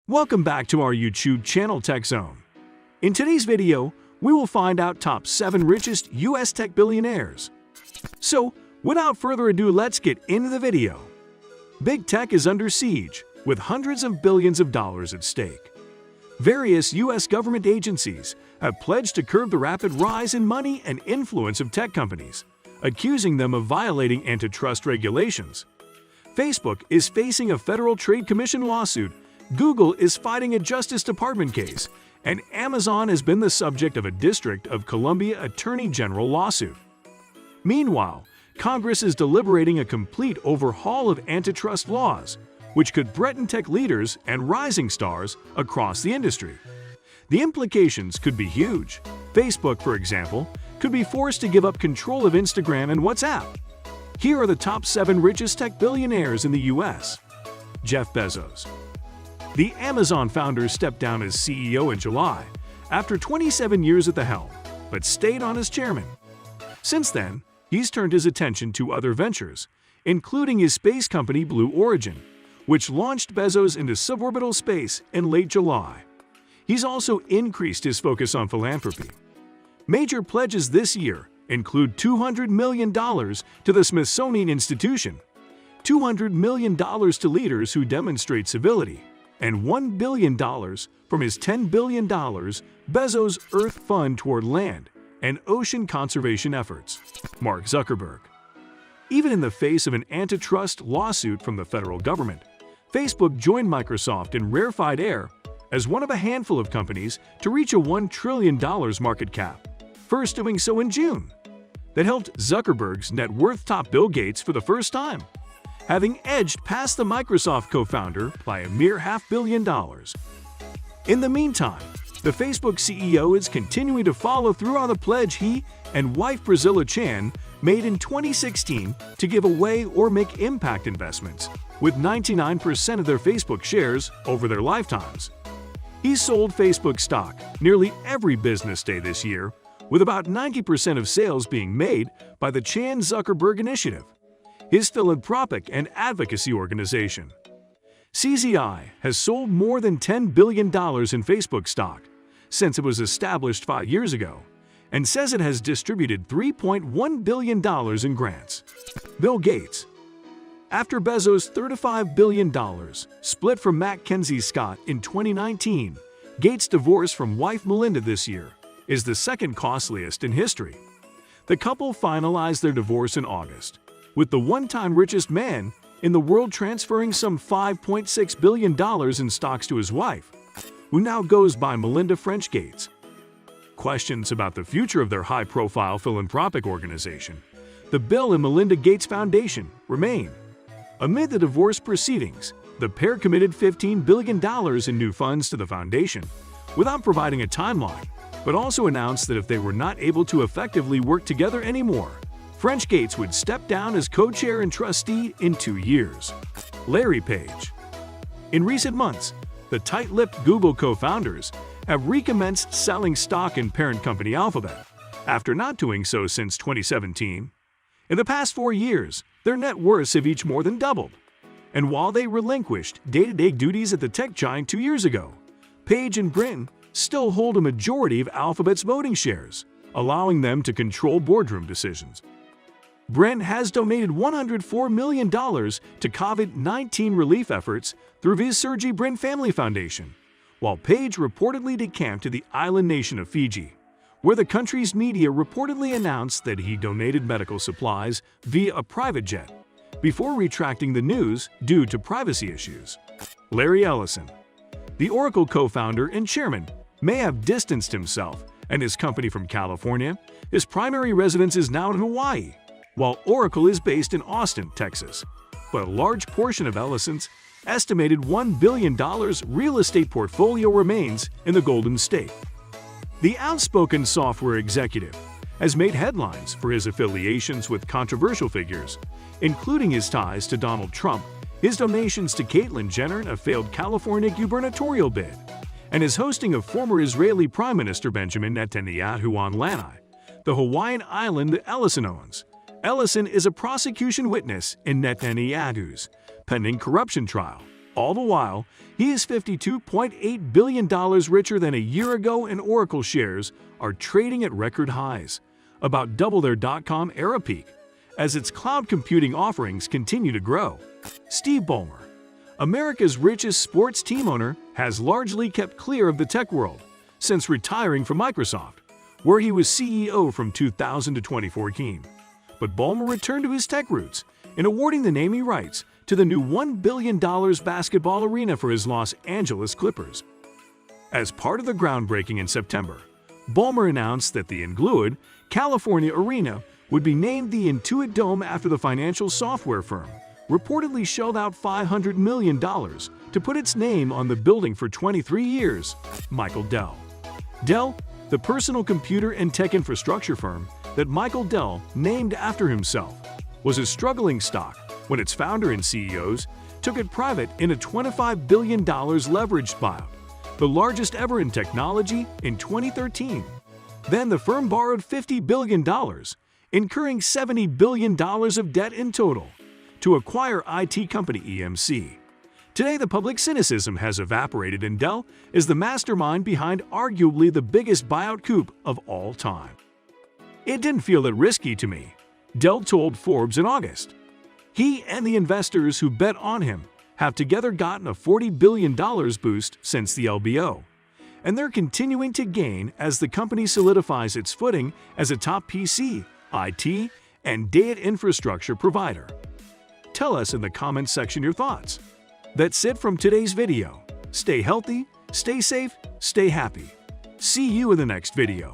Welcome back to our YouTube channel TechZone. In today's video, we will find out top 7 richest US tech billionaires. So, without further ado, let's get into the video. Big tech is under siege, with hundreds of billions of dollars at stake. Various US government agencies have pledged to curb the rapid rise in money and influence of tech companies, accusing them of violating antitrust regulations. Facebook is facing a Federal Trade Commission lawsuit, Google is fighting a Justice Department case, and Amazon has been the subject of a District of Columbia Attorney General lawsuit. Meanwhile, Congress is deliberating a complete overhaul of antitrust laws, which could threaten tech leaders and rising stars across the industry. The implications could be huge. Facebook, for example, could be forced to give up control of Instagram and WhatsApp. Here are the top 7 richest tech billionaires in the US. Jeff Bezos. The Amazon founder stepped down as CEO in July after 27 years at the helm, but stayed on as chairman. Since then, he's turned his attention to other ventures, including his space company Blue Origin, which launched Bezos into suborbital space in late July. He's also increased his focus on philanthropy. Major pledges this year include $200 million to the Smithsonian Institution, $200 million to leaders who demonstrate civility, and $1 billion from his $10 billion Bezos Earth Fund toward land and ocean conservation efforts. Mark Zuckerberg. Even in the face of an antitrust lawsuit from the federal government, Facebook joined Microsoft in rarefied air as one of a handful of companies to reach a $1 trillion market cap, first doing so in June. That helped Zuckerberg's net worth top Bill Gates for the first time, having edged past the Microsoft co-founder by a mere $500 million. In the meantime, the Facebook CEO is continuing to follow through on the pledge he and wife Priscilla Chan made in 2016 to give away or make impact investments, with 99% of their Facebook shares over their lifetimes. He sold Facebook stock nearly every business day this year, with about 90% of sales being made by the Chan-Zuckerberg Initiative, his philanthropic and advocacy organization. CZI has sold more than $10 billion in Facebook stock since it was established 5 years ago, and says it has distributed $3.1 billion in grants. Bill Gates. After Bezos' $35 billion split from Mackenzie Scott in 2019, Gates' divorce from wife Melinda this year is the second costliest in history. The couple finalized their divorce in August, with the one-time richest man in the world transferring some $5.6 billion in stocks to his wife, who now goes by Melinda French Gates. Questions about the future of their high-profile philanthropic organization, the Bill and Melinda Gates Foundation, remain. Amid the divorce proceedings, the pair committed $15 billion in new funds to the foundation, without providing a timeline, but also announced that if they were not able to effectively work together anymore, French Gates would step down as co-chair and trustee in 2 years. Larry Page. In recent months, the tight-lipped Google co-founders have recommenced selling stock in parent company Alphabet, after not doing so since 2017. In the past 4 years, their net worths have each more than doubled. And while they relinquished day-to-day duties at the tech giant 2 years ago, Page and Brin still hold a majority of Alphabet's voting shares, allowing them to control boardroom decisions. Brin has donated $104 million to COVID-19 relief efforts through his Sergey Brin Family Foundation, while Page reportedly decamped to the island nation of Fiji, where the country's media reportedly announced that he donated medical supplies via a private jet, before retracting the news due to privacy issues. Larry Ellison. The Oracle co-founder and chairman may have distanced himself and his company from California. His primary residence is now in Hawaii, while Oracle is based in Austin, Texas. But a large portion of Ellison's estimated $1 billion real estate portfolio remains in the Golden State. The outspoken software executive has made headlines for his affiliations with controversial figures, including his ties to Donald Trump, his donations to Caitlyn Jenner in a failed California gubernatorial bid, and his hosting of former Israeli Prime Minister Benjamin Netanyahu on Lanai, the Hawaiian island that Ellison owns. Ellison is a prosecution witness in Netanyahu's pending corruption trial, All the while, he is $52.8 billion richer than a year ago, and Oracle shares are trading at record highs, about double their dot-com era peak, as its cloud computing offerings continue to grow. Steve Ballmer, America's richest sports team owner, has largely kept clear of the tech world since retiring from Microsoft, where he was CEO from 2000 to 2014. But Ballmer returned to his tech roots in awarding the naming rights to the new $1 billion basketball arena for his Los Angeles Clippers. As part of the groundbreaking in September, Ballmer announced that the Inglewood, California arena would be named the Intuit Dome after the financial software firm reportedly shelled out $500 million to put its name on the building for 23 years. Michael Dell. Dell, the personal computer and tech infrastructure firm that Michael Dell named after himself, was a struggling stock when its founder and CEOs took it private in a $25 billion leveraged buyout, the largest ever in technology, in 2013. Then the firm borrowed $50 billion, incurring $70 billion of debt in total, to acquire IT company EMC. Today, the public cynicism has evaporated, and Dell is the mastermind behind arguably the biggest buyout coup of all time. "It didn't feel that risky to me," Dell told Forbes in August. He and the investors who bet on him have together gotten a $40 billion boost since the LBO, and they're continuing to gain as the company solidifies its footing as a top PC, IT, and data infrastructure provider. Tell us in the comments section your thoughts. That's it from today's video. Stay healthy, stay safe, stay happy. See you in the next video.